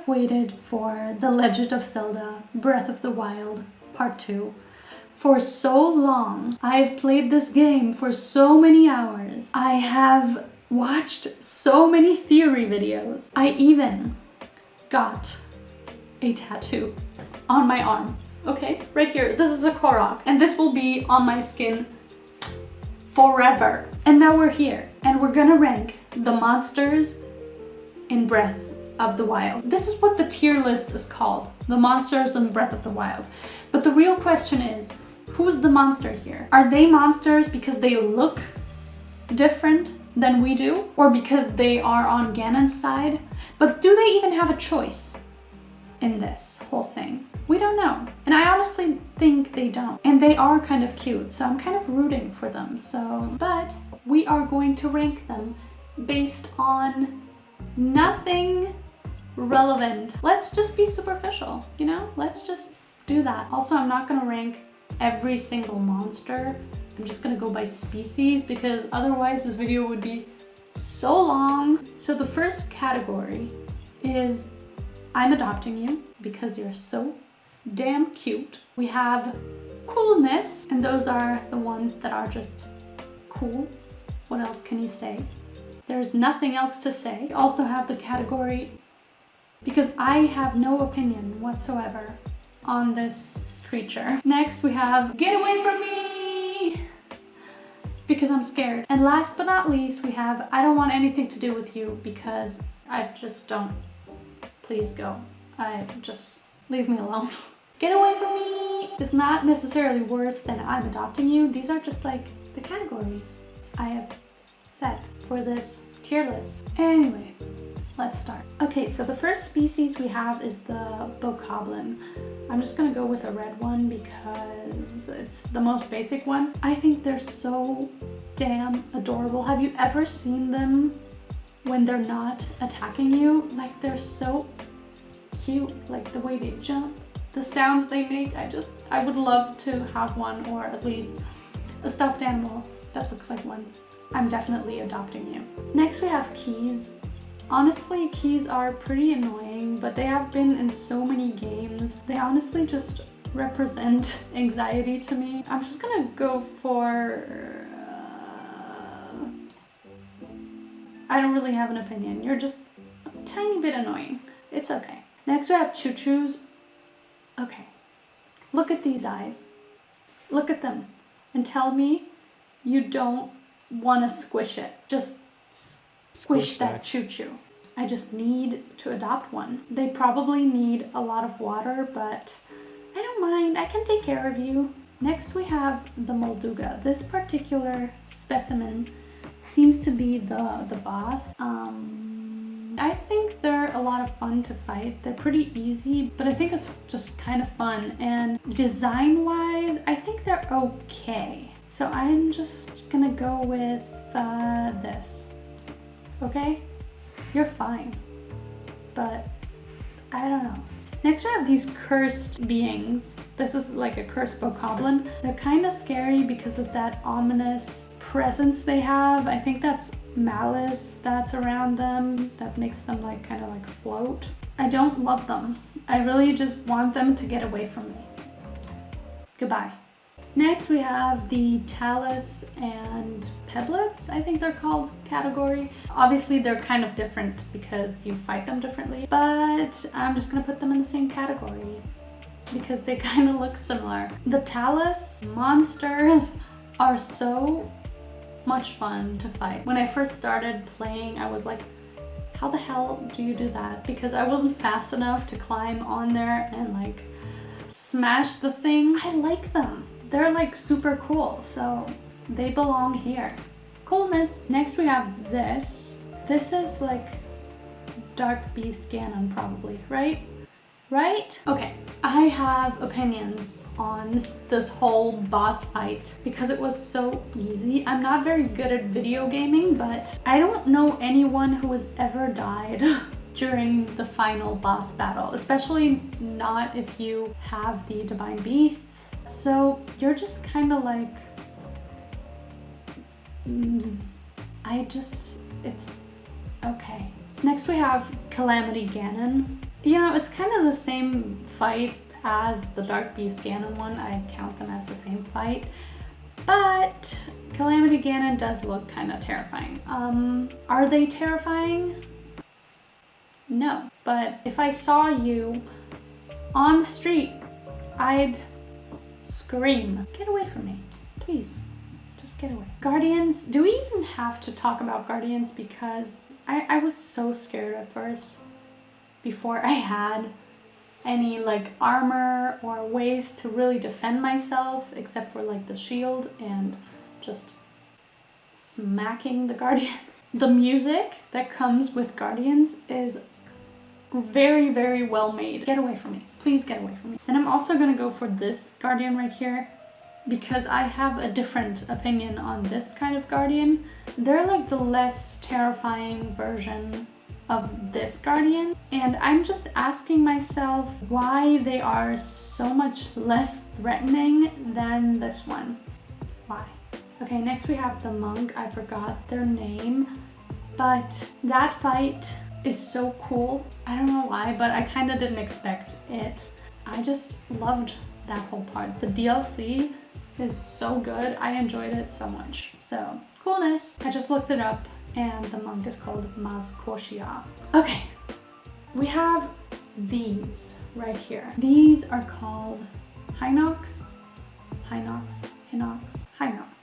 have waited for The Legend of Zelda Breath of the Wild Part 2 for so long. I've played this game for so many hours. I have watched so many theory videos. I even got a tattoo on my arm. Okay, right here. This is a Korok, and this will be on my skin forever. And now we're here, and we're gonna rank the monsters in Breath of the Wild. This is what the tier list is called, the monsters in Breath of the Wild. But the real question is, who's the monster here? Are they monsters because they look different than we do, or because they are on Ganon's side? But do they even have a choice in this whole thing? We don't know. And I honestly think they don't. And they are kind of cute, so I'm kind of rooting for them. But we are going to rank them based on nothing relevant. Let's just be superficial, you know? Let's just do that. Also, I'm not gonna rank every single monster. I'm just gonna go by species because otherwise this video would be so long. So the first category is I'm adopting you because you're so damn cute. We have coolness, and those are the ones that are just cool. What else can you say? There's nothing else to say. We also have the category because I have no opinion whatsoever on this creature. Next we have get away from me because I'm scared. And last but not least we have I don't want anything to do with you because I just don't. Please go. Just leave me alone. Get away from me is not necessarily worse than I'm adopting you. These are just like the categories I have set for this tier list. Anyway, let's start. Okay, so the first species we have is the Bokoblin. I'm just gonna go with a red one because it's the most basic one. I think they're so damn adorable. Have you ever seen them when they're not attacking you? Like, they're so cute, like the way they jump, the sounds they make. I would love to have one, or at least a stuffed animal that looks like one. I'm definitely adopting you. Next we have Keese. Honestly, Keese are pretty annoying, but they have been in so many games. They honestly just represent anxiety to me. I'm just gonna go for... I don't really have an opinion. You're just a tiny bit annoying. It's okay. Next we have Chuchus. Okay, look at these eyes. Look at them and tell me you don't want to squish it. Just squish that Chuchu. I just need to adopt one. They probably need a lot of water, but I don't mind. I can take care of you. Next we have the Molduga. This particular specimen seems to be the boss. I think they're a lot of fun to fight. They're pretty easy, but I think it's just kind of fun. And design-wise, I think they're okay. So I'm just gonna go with this. Okay? You're fine. But I don't know. Next we have these cursed beings. This is like a cursed Bokoblin. They're kind of scary because of that ominous presence they have. I think that's malice that's around them that makes them like kind of like float. I don't love them. I really just want them to get away from me. Goodbye. Next we have the Talus and Pebblits, I think they're called, category. Obviously they're kind of different because you fight them differently, but I'm just gonna put them in the same category because they kind of look similar. The Talus monsters are so much fun to fight. When I first started playing, I was like, how the hell do you do that? Because I wasn't fast enough to climb on there and like smash the thing. I like them. They're like super cool, so they belong here. Coolness. Next we have this. This is like Dark Beast Ganon probably, right? Right? Okay, I have opinions on this whole boss fight because it was so easy. I'm not very good at video gaming, but I don't know anyone who has ever died during the final boss battle, especially not if you have the divine beasts. So you're just kind of like, it's okay. Next we have Calamity Ganon. You know, it's kind of the same fight as the Dark Beast Ganon one. I count them as the same fight. But Calamity Ganon does look kind of terrifying. Are they terrifying? No. But if I saw you on the street, I'd scream. Get away from me, please. Just get away. Guardians, do we even have to talk about Guardians? Because I was so scared at first before I had any like armor or ways to really defend myself, except for like the shield and just smacking the Guardian. The music that comes with Guardians is very, very well made. Get away from me. Please get away from me. And I'm also gonna go for this Guardian right here because I have a different opinion on this kind of Guardian. They're like the less terrifying version of this Guardian, and I'm just asking myself why they are so much less threatening than this one. Why? Okay, next we have the monk. I forgot their name, but that fight is so cool. I don't know why, but I kind of didn't expect it. I just loved that whole part. The DLC is so good. I enjoyed it so much. So, coolness. I just looked it up and the monk is called Maz Koshia. Okay, we have these right here. These are called Hinox.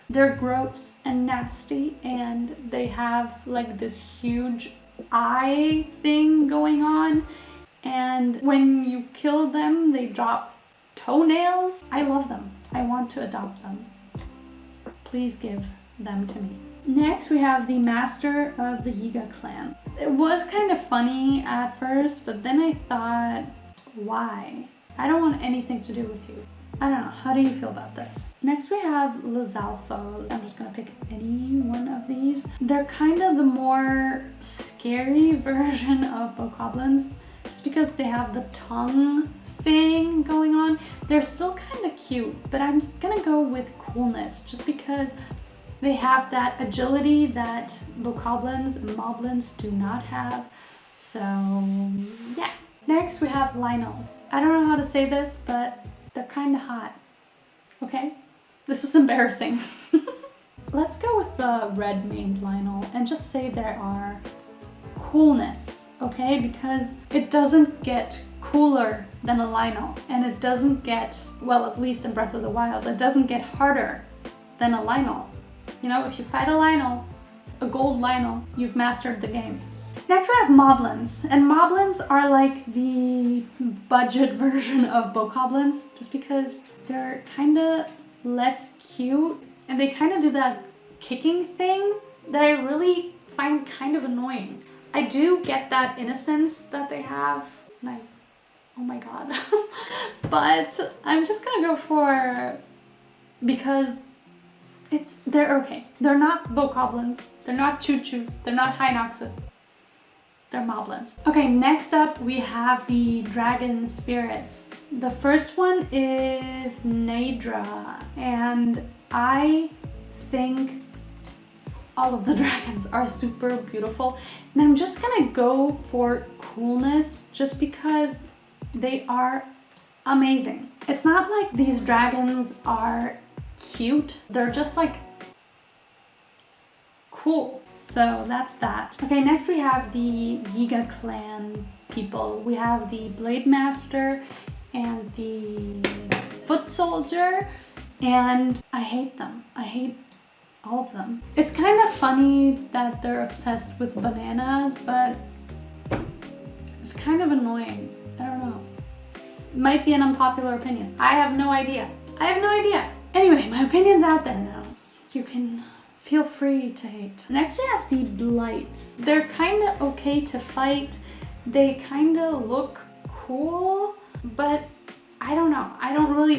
They're gross and nasty, and they have like this huge eye thing going on, and when you kill them, they drop toenails. I love them. I want to adopt them. Please give them to me. Next, we have the master of the Yiga clan. It was kind of funny at first, but then I thought, why? I don't want anything to do with you. I don't know. How do you feel about this? Next, we have Lizalfos. I'm just gonna pick any one of these. They're kind of the more scary version of Bokoblins, just because they have the tongue thing going on. They're still kind of cute, but I'm gonna go with coolness, just because they have that agility that Bokoblins and Moblins do not have. So, yeah. Next, we have Lynels. I don't know how to say this, but they're kind of hot. Okay? This is embarrassing. Let's go with the red-maned Lynel and just say there are coolness, okay? Because it doesn't get cooler than a Lynel, and it doesn't get, well, at least in Breath of the Wild, it doesn't get harder than a Lynel. You know, if you fight a Lynel, a gold Lynel, you've mastered the game. Next we have Moblins, and Moblins are like the budget version of Bokoblins, just because they're kind of less cute, and they kind of do that kicking thing that I really find kind of annoying. I do get that innocence that they have, and oh my god. But I'm just gonna go for, because they're okay. They're not Bokoblins, they're not Chuchus, they're not Hinoxes. They're Moblins. Okay, next up we have the dragon spirits. The first one is Naydra, and I think all of the dragons are super beautiful. And I'm just gonna go for coolness just because they are amazing. It's not like these dragons are cute, they're just like cool. So that's that. Okay, next we have the Yiga clan people. We have the Blademaster and the Footsoldier, and I hate them. I hate all of them. It's kind of funny that they're obsessed with bananas, but it's kind of annoying. I don't know. It might be an unpopular opinion. I have no idea. I have no idea. Anyway, my opinion's out there now. You can feel free to hate. Next we have the Blights. They're kind of okay to fight. They kind of look cool, but I don't know.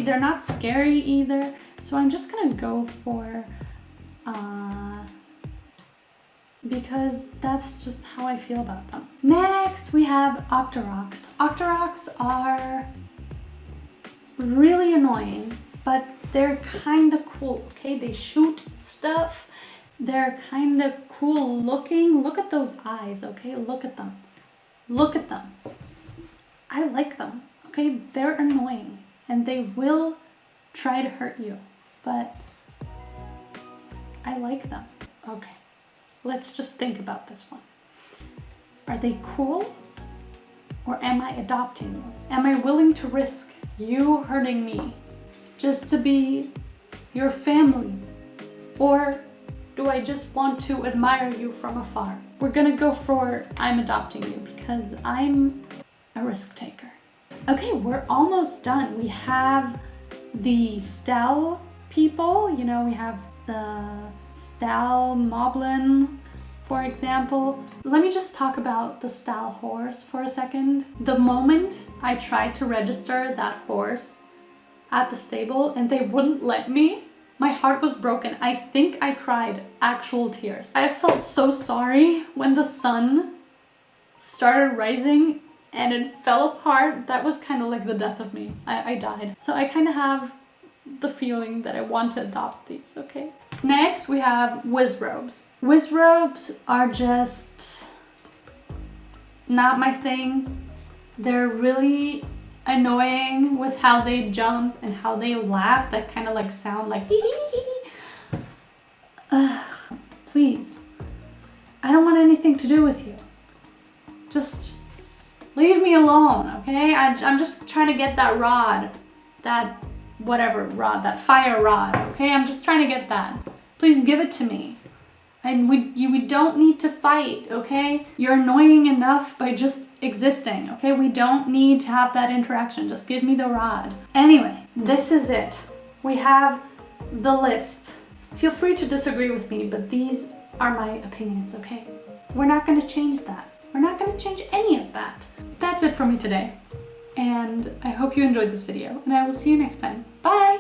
They're not scary either. So I'm just gonna go for, because that's just how I feel about them. Next we have Octorocks. Octorocks are really annoying, but they're kind of cool, okay? They shoot stuff. They're kind of cool looking. Look at those eyes, okay? Look at them. Look at them. I like them, okay? They're annoying and they will try to hurt you, but I like them. Okay, let's just think about this one. Are they cool? Or am I adopting you? Am I willing to risk you hurting me just to be your family? Or do I just want to admire you from afar? We're gonna go for I'm adopting you because I'm a risk taker. Okay, we're almost done. We have the Stal people, you know, we have the Stal Moblin, for example. Let me just talk about the Stal horse for a second. The moment I tried to register that horse at the stable and they wouldn't let me, my heart was broken. I think I cried actual tears. I felt so sorry when the sun started rising and it fell apart. That was kind of like the death of me. I died. So I kind of have the feeling that I want to adopt these, okay? Next, we have Wizzrobes. Wizzrobes are just not my thing. They're really annoying with how they jump and how they laugh. That kind of like sound like please. I don't want anything to do with you. Just leave me alone, okay? I'm just trying to get that rod. That whatever rod, that fire rod, okay? I'm just trying to get that. Please give it to me. And we don't need to fight, okay? You're annoying enough by just existing, okay? We don't need to have that interaction. Just give me the rod. Anyway, this is it. We have the list. Feel free to disagree with me, but these are my opinions, okay? We're not gonna change that. We're not gonna change any of that. That's it for me today. And I hope you enjoyed this video, and I will see you next time. Bye!